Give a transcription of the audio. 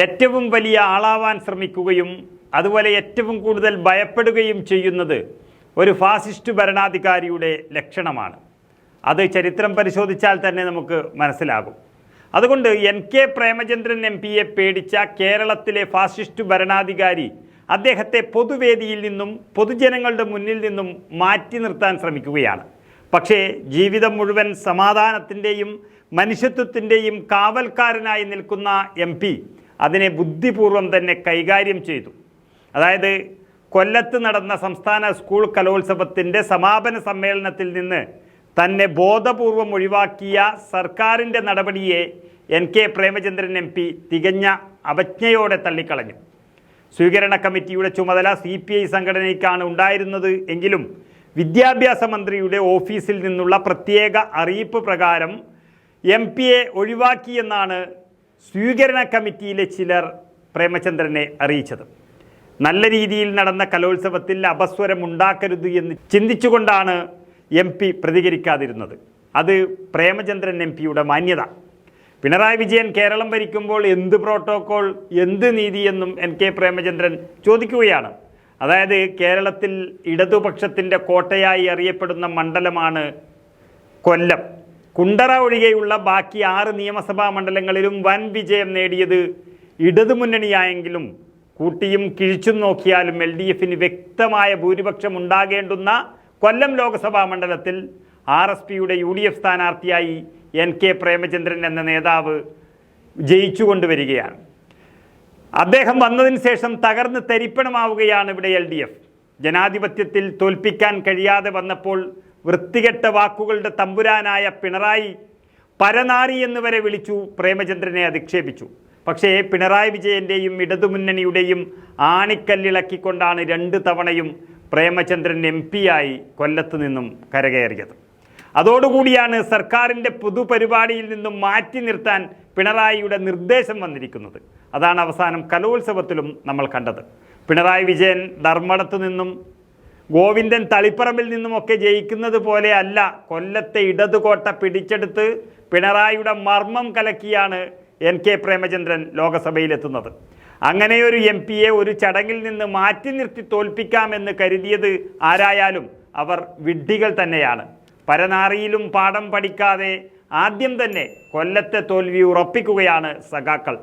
ഏറ്റവും വലിയ ആളാവാൻ ശ്രമിക്കുകയും അതുപോലെ ഏറ്റവും കൂടുതൽ ഭയപ്പെടുകയും ചെയ്യുന്നത് ഒരു ഫാസിസ്റ്റ് ഭരണാധികാരിയുടെ ലക്ഷണമാണ്. അത് ചരിത്രം പരിശോധിച്ചാൽ തന്നെ നമുക്ക് മനസ്സിലാകും. അതുകൊണ്ട് NK പ്രേമചന്ദ്രൻ MP-യെ പേടിച്ച കേരളത്തിലെ ഫാസിസ്റ്റ് ഭരണാധികാരി അദ്ദേഹത്തെ പൊതുവേദിയിൽ നിന്നും പൊതുജനങ്ങളുടെ മുന്നിൽ നിന്നും മാറ്റി നിർത്താൻ ശ്രമിക്കുകയാണ്. പക്ഷേ ജീവിതം മുഴുവൻ സമാധാനത്തിൻ്റെയും മനുഷ്യത്വത്തിൻ്റെയും കാവൽക്കാരനായി നിൽക്കുന്ന MP അതിനെ ബുദ്ധിപൂർവം തന്നെ കൈകാര്യം ചെയ്തു. അതായത് കൊല്ലത്ത് നടന്ന സംസ്ഥാന സ്കൂൾ കലോത്സവത്തിൻ്റെ സമാപന സമ്മേളനത്തിൽ നിന്ന് തന്നെ ബോധപൂർവം ഒഴിവാക്കിയ സർക്കാരിൻ്റെ നടപടിയെ NK പ്രേമചന്ദ്രൻ MP തികഞ്ഞ അവജ്ഞയോടെ തള്ളിക്കളഞ്ഞു. സ്വീകരണ കമ്മിറ്റിയുടെ ചുമതല CPI സംഘടനയ്ക്കാണ് ഉണ്ടായിരുന്നത് എങ്കിലും വിദ്യാഭ്യാസ മന്ത്രിയുടെ ഓഫീസിൽ നിന്നുള്ള പ്രത്യേക അറിയിപ്പ് പ്രകാരം MP-യെ ഒഴിവാക്കിയെന്നാണ് സ്വീകരണ കമ്മിറ്റിയിലെ ചിലർ പ്രേമചന്ദ്രനെ അറിയിച്ചത്. നല്ല രീതിയിൽ നടന്ന കലോത്സവത്തിൽ അപസ്വരമുണ്ടാക്കരുത് എന്ന് ചിന്തിച്ചുകൊണ്ടാണ് MP പ്രതികരിക്കാതിരുന്നത്. അത് പ്രേമചന്ദ്രൻ MP-യുടെ മാന്യത. പിണറായി വിജയൻ കേരളം ഭരിക്കുമ്പോൾ എന്ത് പ്രോട്ടോകോൾ, എന്ത് നീതി എന്നും NK പ്രേമചന്ദ്രൻ ചോദിക്കുകയാണ്. അതായത് കേരളത്തിൽ ഇടതുപക്ഷത്തിൻ്റെ കോട്ടയായി അറിയപ്പെടുന്ന മണ്ഡലമാണ് കൊല്ലം. കുണ്ടറ ഒഴികെയുള്ള ബാക്കി 6 നിയമസഭാ മണ്ഡലങ്ങളിലും വൻ വിജയം നേടിയത് ഇടതുമുന്നണിയായെങ്കിലും കൂട്ടിയും കിഴിച്ചും നോക്കിയാലും LDF-ന് വ്യക്തമായ ഭൂരിപക്ഷം ഉണ്ടാകേണ്ടുന്ന കൊല്ലം ലോക്സഭാ മണ്ഡലത്തിൽ RSPയുടെ UDF സ്ഥാനാർത്ഥിയായി NK പ്രേമചന്ദ്രൻ എന്ന നേതാവ് ജയിച്ചുകൊണ്ടുവരികയാണ്. അദ്ദേഹം വന്നതിന് ശേഷം തകർന്ന് തരിപ്പണമാവുകയാണ് ഇവിടെ LDF. ജനാധിപത്യത്തിൽ തോൽപ്പിക്കാൻ കഴിയാതെ വന്നപ്പോൾ വൃത്തികെട്ട വാക്കുകളുടെ തമ്പുരാനായ പിണറായി പരനാറി എന്നുവരെ വിളിച്ചു പ്രേമചന്ദ്രനെ അധിക്ഷേപിച്ചു. പക്ഷേ പിണറായി വിജയൻ്റെയും ഇടതുമുന്നണിയുടെയും ആണിക്കല്ലിളക്കിക്കൊണ്ടാണ് 2 തവണയും പ്രേമചന്ദ്രൻ MP-യായി കൊല്ലത്ത് നിന്നും കരകയറിയത്. അതോടുകൂടിയാണ് സർക്കാരിൻ്റെ പൊതുപരിപാടിയിൽ നിന്നും മാറ്റി നിർത്താൻ പിണറായിയുടെ നിർദ്ദേശം വന്നിരിക്കുന്നത്. അതാണ് അവസാനം കലോത്സവത്തിലും നമ്മൾ കണ്ടത്. പിണറായി വിജയൻ ധർമ്മടത്ത് നിന്നും ഗോവിന്ദൻ തളിപ്പറമ്പിൽ നിന്നുമൊക്കെ ജയിക്കുന്നത് പോലെ അല്ല കൊല്ലത്തെ ഇടതുകോട്ട പിടിച്ചെടുത്ത് പിണറായിയുടെ മർമ്മം കലക്കിയാണ് NK പ്രേമചന്ദ്രൻ ലോകസഭയിലെത്തുന്നത്. അങ്ങനെയൊരു MP-യെ ഒരു ചടങ്ങിൽ നിന്ന് മാറ്റി നിർത്തി തോൽപ്പിക്കാമെന്ന് കരുതിയത് ആരായാലും അവർ വിഡ്ഢികൾ തന്നെയാണ്. പരനാറിയിലും പാഠം പഠിക്കാതെ ആദ്യം തന്നെ കൊല്ലത്തെ തോൽവി ഉറപ്പിക്കുകയാണ് സഖാക്കൾ.